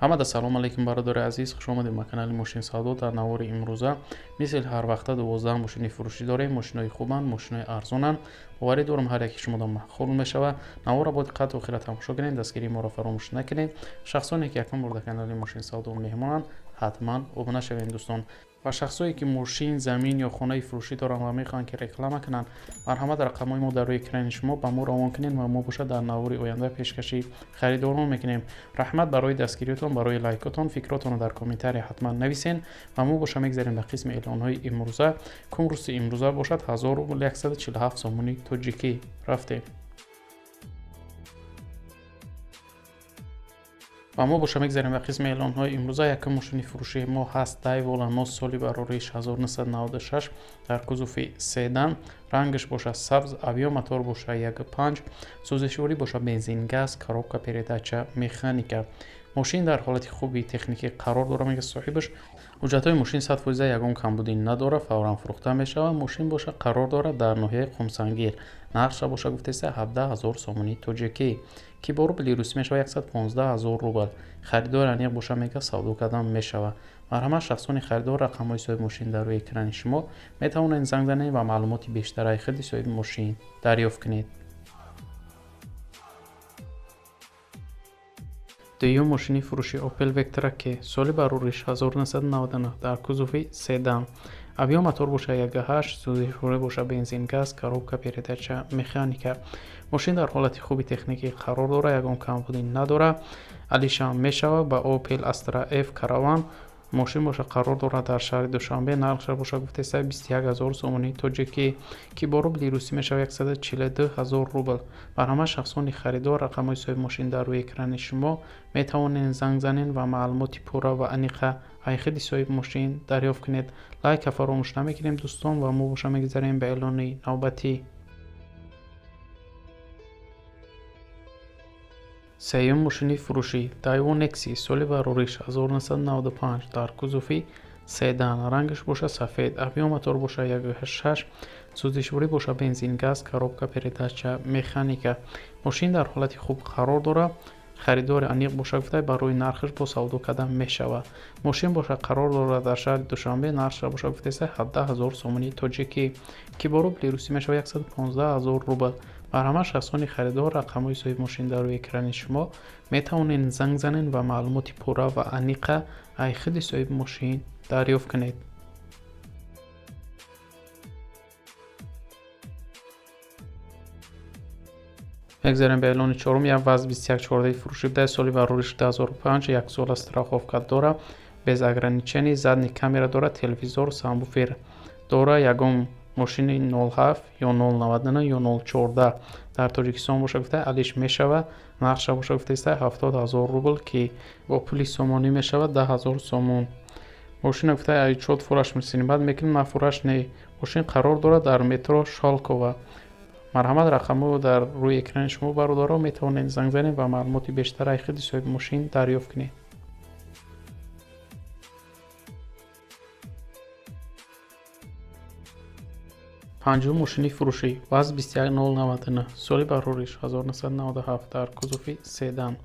ҳамада салом алейкум бародари азиз, хуш омадед ба канали Мошин Савдо. Дар навори имрӯза мисли ҳар вақта 12 мошини фурӯшӣ дорем. Мошинои хубанд, мошинои арзонанд. боварӣ дорам ҳар яки шумодан махол мешава. Навора бо диққат охира тамошо кунед, дастгирии моро фаромӯш накунед. шахсоне ки якум бор дар канали Мошин Савдо меҳмонанд, ҳатман обуна шавед дӯстон. ва шахсое ки мошин, замин ё хонаи фурӯшӣ доранд ва мехоҳанд ки реклама кунанд, марҳамат рақамҳои мо дар рӯи экрани шумо ба мо равон кунед ва мо бошад дар навори оянда пешкаши харидорон мекунем. раҳмат барои дастгириётон, барои лайкотон, фикротонро дар комментария ҳатман нависен ва мо боша мегзарем ба қисми эълонҳои имрӯза. кунрӯзи имрӯза бошад 1000 рубл 147 сомони тоҷикӣ. рафтем ва мо боша мегзарем ба қисми эълонҳои имрӯза. Якум мошини фурӯшии мо ҳаст Daiwala Nos соли барориш 1996 дар кузуфи седан. рангаш боша сабз, авиомотор боша 1.5, сӯзишворӣ боша бензин, газ, коробка передача механика. мошин дар ҳолати хуби техникӣ қарор дорад, мега соҳибаш. ҳуҷҷатҳои мошин 100% ягон камбудӣ надорад, фавран фурӯхта мешавад. мошин боша қарор дорад дар ноҳияи Қумсангир. нақша боша гуфтеста 17000 сомони тоҷикӣ ки бо рубли русӣ мешавад 115000 рубл. харидор аниқ боша мега савдо кардан мешавад. марҳамат шахсони харидор, рақамҳои соҳиби мошин дар рӯи экрани шумо. метавонед занг занед ва маълумоти бештараи худи соҳиби мошин дарёфт кунед. дуюм мошини фурӯши Opel Vectra K соли барориш 1999 дар кузуфи седан. авиомотор боша 1.8, сӯзишворӣ боша бензин, газ, коробка передача механика. мошин дар ҳолати хуби техникӣ қарор дорад, ягон камбудӣ надорад. алишам мешавад ба Opel Astra F Caravan. мошин боша қарор дорад дар шаҳри Душанбе. нархша боша гуфтеста 21000 сомони тоҷикӣ ки бо рубли русӣ мешавад 142000 рубл. марҳамат шахсони харидор, рақамҳои соҳиби мошин дар рӯи экрани шумо. метавонед занг занед ва маълумоти пурра ва аниқа аз худи соҳиби мошин дарёфт кунед. лайка фаромӯш намекунем дӯстон ва мо боша мегзарем ба эълони навбатӣ. сеюм мошини фурӯшӣ Daewoo Nexi соли барориш 1995 дар кузуфи седан. рангаш боша сафед, авиомотор боша 1.6, сӯзишворӣ боша бензин, газ, коробка передача механика. мошин дар ҳолати хуб қарор дорад. харидори аниқ боша гуфта барои нархаш бо савдо кардан мешавад. мошин боша қарор дорад дар шаҳри Душанбе. нархша боша гуфтеста 17000 сомони тоҷикӣ ки бо рубли русӣ мешавад 115000 рубл. марҳамат шахсони харидор, рақамҳои соҳиби мошин дар рӯи экрани шумо. метавонед занг занед ва маълумоти пурра ва аниқа аз худи соҳиби мошин дарёфт кунед. мегзарем ба эълони чорум. як ВАЗ 2114 фурӯшӣ буда соли барориш 2005, 1 сола страховка дорад, без ограничений, задни камера дорад, телевизор, самбуфер дорад. ягон мошини 07 ё 099 ё 014 дар тоҷикистон боша гуфта алиш мешавад. нақша боша гуфтеста 70000 рубл ки бо пули сомонӣ мешавад 10000 сомон. мошина гуфта айчот фураш мисини бад мекунем, на фураш не. мошин қарор дорад дар метро Шалкова. марҳамат рақамҳо дар рӯи экрани шумо бародаро. метавонед занг занед ва маълумоти бештар аз худи соҳиби мошин дарёфт кунед. панҷум мошини фурӯшӣ ВАЗ 21099 соли барориш 1997 дар кузуфи седан.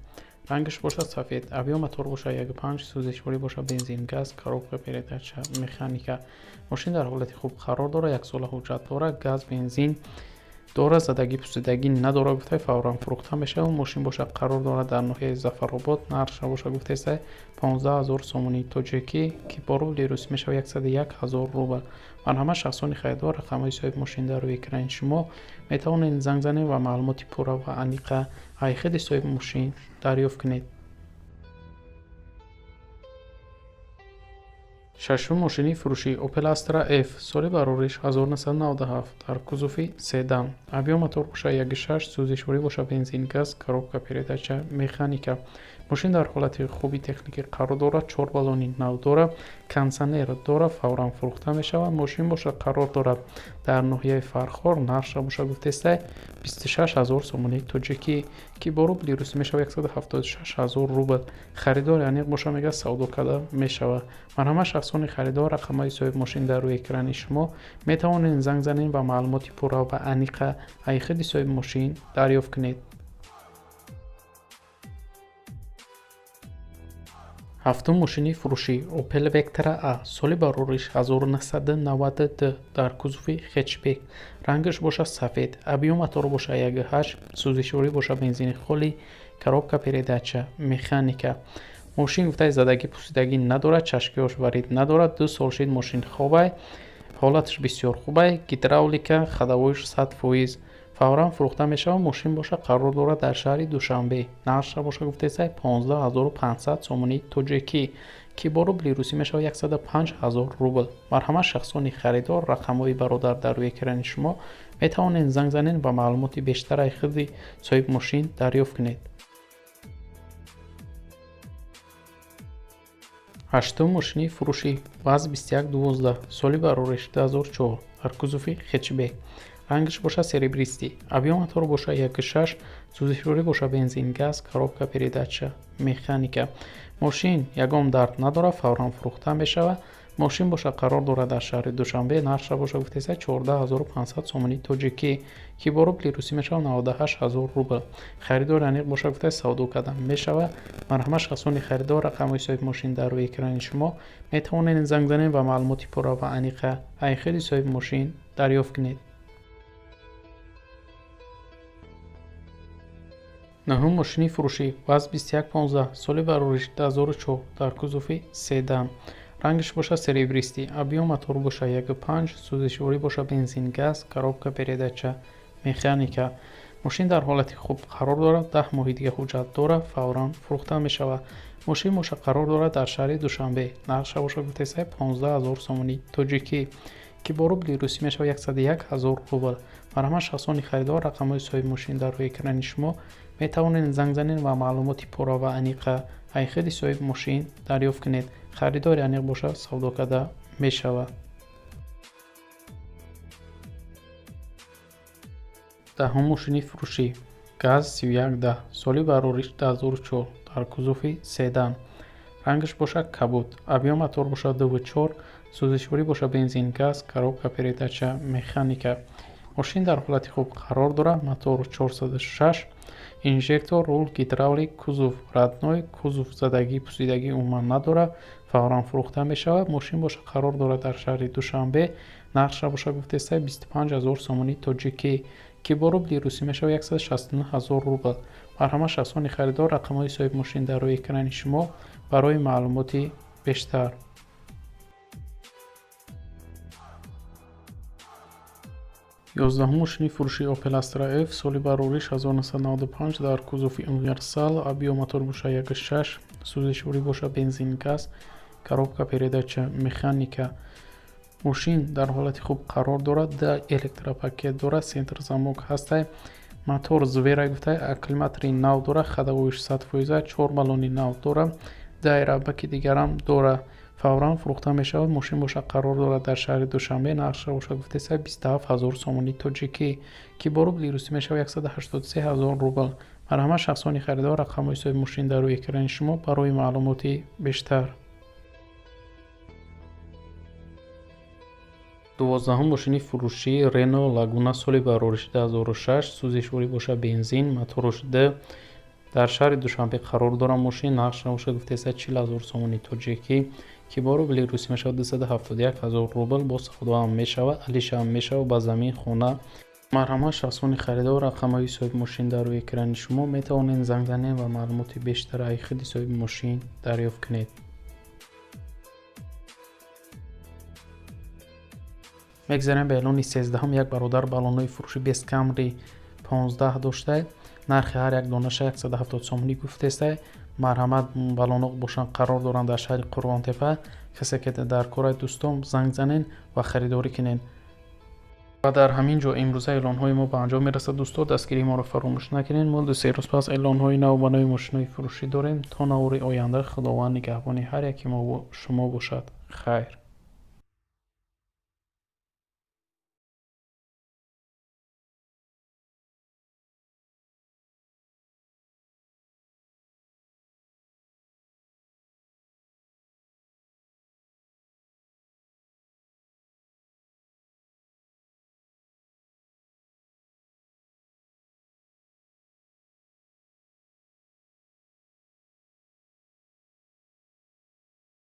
рангаш бошад сафед, авиомотор боша 1.5, сӯзишворӣ боша бензин, газ, коробка передача механика. мошин дар ҳолати хуб қарор дорад, 1 сола ҳуҷҷат дорад, газ, бензин дорад, задагӣ пусидагӣ надорад, гуфта фавран фурӯхта мешавад. мошин боша қарор дорад дар ноҳияи Зафаробод. нархша боша гуфтеста 15000 сомони тоҷикӣ ки бо рубли русӣ мешавад 101000 рубл. марҳамат шахсони харидор, рақамҳои соҳиби мошин дар рӯи экрани шумо. метавонед занг занед ва маълумоти пурра ва аниқа аз худи соҳиби мошин дарёфт кунед. шашум мошини фурӯшӣ Opel Astra F соли барориш 1997 дар кузуфи седан. авиомотор боша 1.6, сӯзишворӣ боша бензин, газ, коробка передача механика. мошин дар ҳолати хуби техникӣ қарор дорад. 4 баллони нав дорад, кондитсионер дорад, фавран фурӯхта мешавад. мошин боша қарор дорад дар ноҳияи Фархор. нархша боша гуфтеста 26000 сомони тоҷикӣ ки бо рубли русӣ мешавад 176000 рубл. харидори аниқ боша мега савдо карда мешавад. марҳамат шахсони харидор, рақамҳои соҳиби мошин дар рӯи экрани шумо. метавонед занг занед ва маълумоти пурра ва аниқа аз худи соҳиби мошин дарёфт кунед. ҳафтум мошини фурӯшӣ Opel Vectra A соли барориш 1990 дар кузуфи хетчбек, рангаш бошад сафед, объем мотор бошад 1.8, сӯзишворӣ бошад бензини холӣ, коробка передача, механика. Мошин гуфтаи задагӣ пусидагӣ надорад, чашкиёш варид надорад, 2 сол шид мошин хобай, ҳолаташ бисёр хубай, гидравлика, ходовойш 100%. фавран фурӯхта мешавад. Мошин боша қарор дорад дар шаҳри Душанбе. Нархша боша гуфтесай 15500 сомонии тоҷикӣ ки бо рубли русӣ мешавад 105000 рубл. Марҳамат шахсони харидор, рақамҳои бародар дар рӯи экрани шумо, метавонед занг занед ва маълумоти бештараи худи соҳиби мошин дарёфт кунед. ҳаштум мошини фурӯшӣ ВАЗ 2112 соли барориш 2004 дар кузуфи хетчбек, рангаш боша серебристӣ, объем мотор боша 1.6, сӯзишворӣ боша бензин, газ, коробка передача, механика. Мошин ягон дард надорад, фавран фурӯхта мешавад. Мошин боша қарор дорад дар шаҳри Душанбе. Нархша боша гуфтеса 14500 сомонии тоҷикӣ ки бо рубли русӣ мешавад 98000 рубл. Харидор аниқ боша гуфта савдо кардан мешавад. марҳамат шахсони харидор, рақамҳои соҳиби мошин дар рӯи экрани шумо, метавонед занг занед ва маълумоти пурра ва аниқа аз худи соҳиби мошин дарёфт кунед. наҳум мошини фурӯшӣ ВАЗ 2115 соли барориш 2004 дар кузуфи седан, рангаш боша серебристӣ, объем мотор боша 1.5, сӯзишворӣ боша бензин, газ, коробка передача, механика. мошин дар ҳолати хуб қарор дорад, 10 моҳи дига ҳуҷҷат дорад, фавран фурӯхта мешавад. мошин боша қарор дорад дар шаҳри Душанбе. нархша боша гуфтесай 15000 сомонии тоҷикӣ ки бо рубли русӣ мешавад 101000 рубл. марҳамат шахсони харидор, рақамҳои соҳиби мошин дар рӯи экрани шумо, метавонед занг занед ва маълумоти пурра ва аниқа аз худи соҳиби мошин дарёфт кунед. харидори аниқ боша савдо карда мешавад. даҳум мошини фурӯшӣ ГАЗ 3110 соли барориш 2004 дар кузуфи седан, рангаш боша кабуд, объем мотор боша 2.4, сӯзишворӣ боша бензин, газ, коробка передача, механика. мошин дар ҳолати хуб қарор дорад, мотор 406, инжектор, рул гидравлик, кузув радной, кузув задагӣ пусидагӣ умуман надорад, фавран фурӯхта мешавад. мошин боша қарор дорад дар шаҳри Душанбе. нархша боша гуфтесай 25000 сомонии тоҷикӣ ки бо рубли русӣ мешавад 169000 рубл. марҳамат шахсони харидор, рақамҳои соҳиби мошин дар рӯи экрани шумо барои маълумоти бештар. ёздаҳум мошини фурӯшӣ Opel Astra F соли барориш 1995 дар кузуфи универсал, объем мотор боша 1.6, сӯзишворӣ боша бензин, газ, коробка передача, механика. мошин дар ҳолати хуб қарор дорад, да электропакет дорад, сентр замок ҳастай, мотор звера гуфтай, аккумулятори нав дорад, ходовойш 100%, 4 баллони нав дорад, да айрабаки дигарам дорад. фавран фурӯхта мешавад. мошин боша қарор дорад дар шаҳри Душанбе. нархша боша гуфтеса 27000 сомонии тоҷикӣ ки бо рубли русӣ мешавад 183000 рубл. марҳамат шахсони харидор, рақамҳои соҳиби мошин дар рӯи экрани шумо барои маълумоти бештар. дувоздаҳум мошини фурӯшӣ Renault Laguna соли барориш 2006, сӯзишворӣ боша бензин, моторош D, дар шаҳри Душанбе қарор дорад. мошин нархша боша гуфтеса 40000 сомонии тоҷикӣ ки бо рубли русӣ мешавад 271000 рубл. бо савдоам мешавад, алишам мешавад ба замин хона. марҳамат шахсони харидор, рақамҳои соҳиби мошин дар рӯи экрани шумо, метавонед занг занед ва маълумоти бештар аз худи соҳиби мошин дарёфт кунед. мегзарем ба эълони 13-ум. як бародар баллонҳои фурӯши Best Camry 15 доштаед. нархи ҳар як донаша 170 сомонӣ гуфтестай. марҳамат баллонҳо бошанд қарор доранд дар шаҳри Қурбонтепа. касе ки дар кораи дӯстон занг занед ва харидорӣ кунед. ва дар ҳамин ҷо имрӯза эълонҳои мо ба анҷом мерасад. дӯстон дастгирии моро фаромӯш накунед. мо 2-3 рӯз пас эълонҳои нав ба нави мошинҳои фурӯшӣ дорем. то навори оянда худованд нигаҳбони ҳар яки мо шумо бошад. хайр.